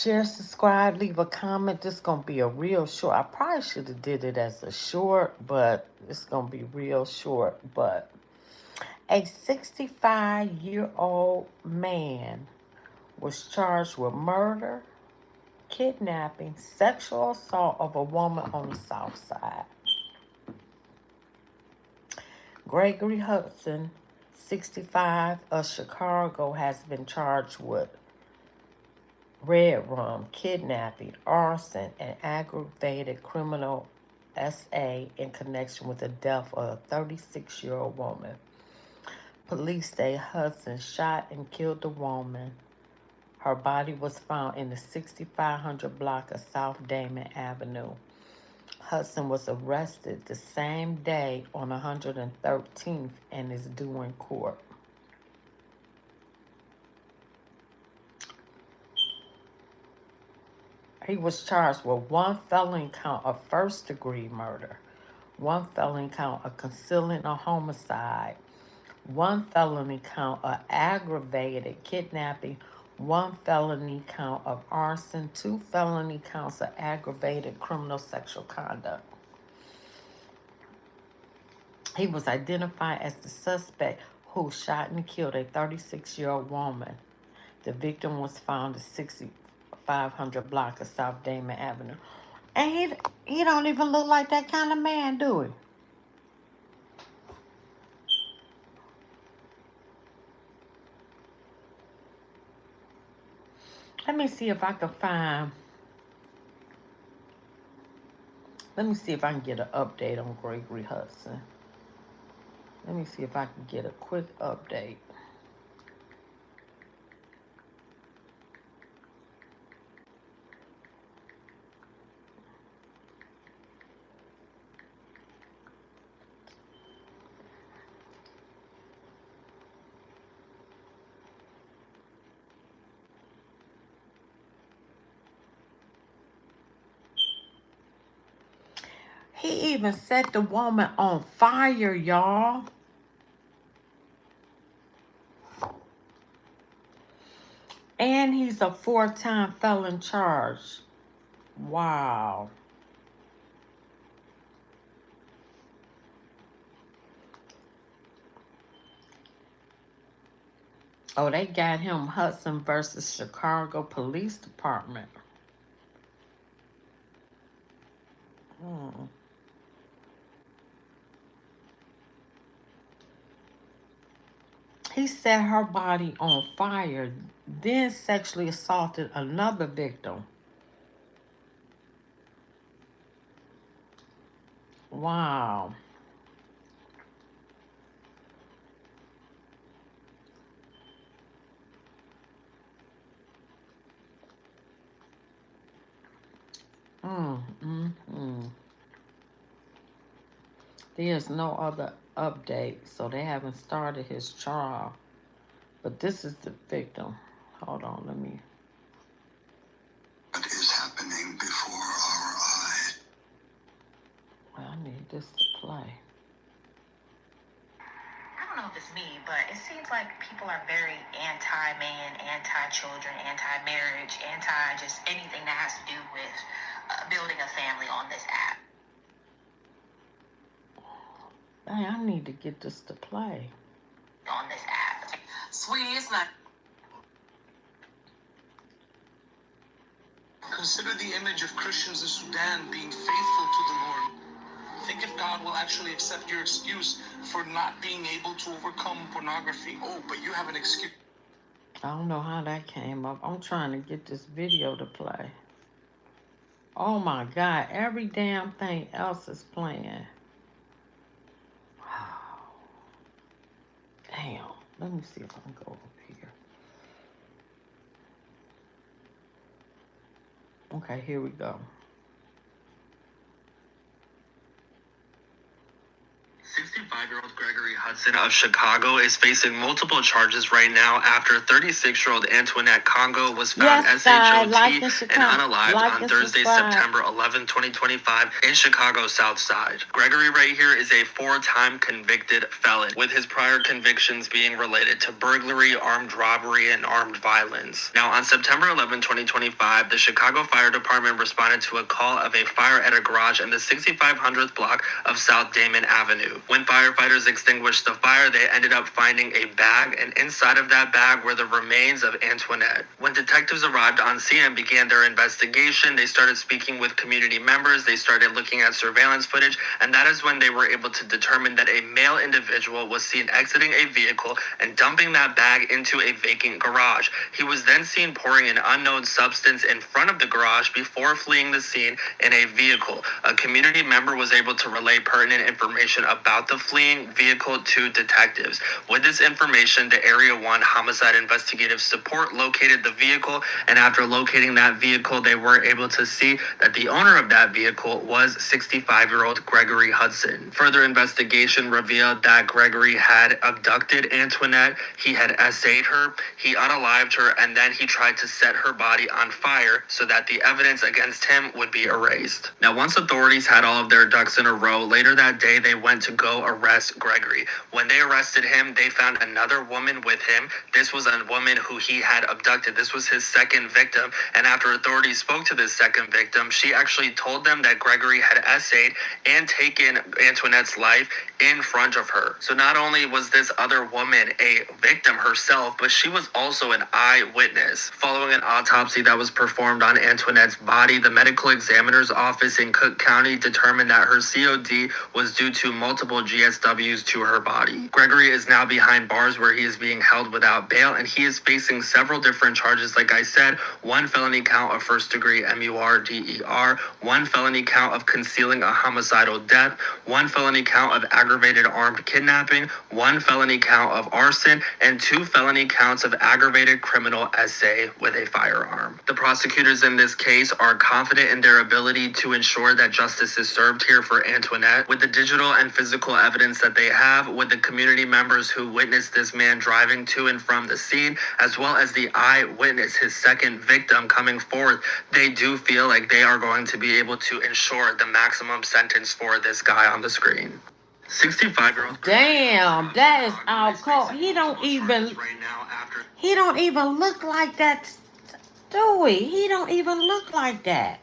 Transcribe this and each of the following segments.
Share, subscribe, leave a comment. This gonna be a real short. I probably should have did it as a short, but it's gonna be real short. But a 65-year-old man was charged with murder, kidnapping, sexual assault of a woman on the South Side. Gregory Hudson, 65, of Chicago, has been charged with red rum, kidnapping, arson, and aggravated criminal SA in connection with the death of a 36-year-old woman. Police say Hudson shot and killed the woman. Her body was found in the 6500 block of South Damon Avenue. Hudson was arrested the same day on 113th and is due in court. He was charged with one felony count of first-degree murder, one felony count of concealing a homicide, one felony count of aggravated kidnapping, one felony count of arson, two felony counts of aggravated criminal sexual conduct. He was identified as the suspect who shot and killed a 36-year-old woman. The victim was found at 6500 block of South Damon Avenue. And he don't even look like that kind of man, do he? Let me see if I can find. Let me see if I can get an update on Gregory Hudson. Let me see if I can get a quick update. He even set the woman on fire, y'all. And he's a 4-time felon charge. Wow. Oh, they got him Hudson versus Chicago Police Department. Hmm. He set her body on fire, then sexually assaulted another victim. Wow. Mm. There's no other update, so they haven't started his trial. But this is the victim. Hold on, let me. What is happening before our eyes? I need this to play. I don't know if it's me, but it seems like people are very anti-man, anti-children, anti-marriage, anti-just anything that has to do with building a family on this app. Hey, I need to get this to play. On this app. Sweetie, it's not. Consider the image of Christians in Sudan being faithful to the Lord. Think if God will actually accept your excuse for not being able to overcome pornography. Oh, but you have an excuse. I don't know how that came up. I'm trying to get this video to play. Oh my God, every damn thing else is playing. Damn. Let me see if I can go over here. Okay, here we go. 65-year-old Gregory Hudson Hudson of Chicago is facing multiple charges right now after 36-year-old Antoinette Congo was found SHOT and unalived on Thursday, September 11, 2025 in Chicago's South Side. Gregory right here is a 4-time convicted felon, with his prior convictions being related to burglary, armed robbery, and armed violence. Now, on September 11, 2025, the Chicago Fire Department responded to a call of a fire at a garage in the 6500th block of South Damon Avenue. When firefighters extinguished the fire, they ended up finding a bag, and inside of that bag were the remains of Antoinette. When detectives arrived on scene and began their investigation, they started speaking with community members, they started looking at surveillance footage, and that is when they were able to determine that a male individual was seen exiting a vehicle and dumping that bag into a vacant garage. He was then seen pouring an unknown substance in front of the garage before fleeing the scene in a vehicle. A community member was able to relay pertinent information about the fleeing vehicle to detectives. With this information, the Area 1 Homicide Investigative Support located the vehicle, and after locating that vehicle, they were able to see that the owner of that vehicle was 65-year-old Gregory Hudson. Further investigation revealed that Gregory had abducted Antoinette, he had essayed her, he unalived her, and then he tried to set her body on fire so that the evidence against him would be erased. Now, once authorities had all of their ducks in a row, later that day they went to go arrest Gregory. When they arrested him, they found another woman with him. This was a woman who he had abducted. This was his second victim, and after authorities spoke to this second victim, she actually told them that Gregory had essayed and taken Antoinette's life in front of her. So not only was this other woman a victim herself, but she was also an eyewitness. Following an autopsy that was performed on Antoinette's body, the medical examiner's office in Cook County determined that her COD was due to multiple GSWs to her body. Gregory is now behind bars where he is being held without bail, and he is facing several different charges. Like I said, 1 felony count of first-degree MURDER, 1 felony count of concealing a homicidal death, 1 felony count of aggravated armed kidnapping, 1 felony count of arson, and 2 felony counts of aggravated criminal essay with a firearm. The prosecutors in this case are confident in their ability to ensure that justice is served here for Antoinette. With the digital and physical evidence that they have, with the community members who witnessed this man driving to and from the scene, as well as the eyewitness, his second victim, coming forth, they do feel like they are going to be able to ensure the maximum sentence for this guy on the screen. 65-year-old. Damn, that is out cold. He don't even look like that, do he? He don't even look like that.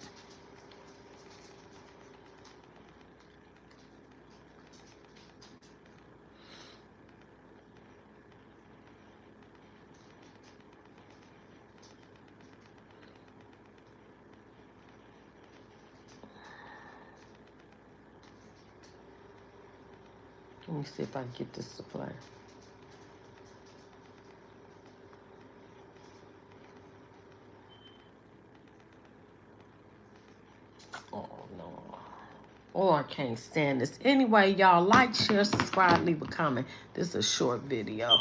Let me see if I can get this to play. Oh, no. Oh, I can't stand this. Anyway, y'all, like, share, subscribe, leave a comment. This is a short video.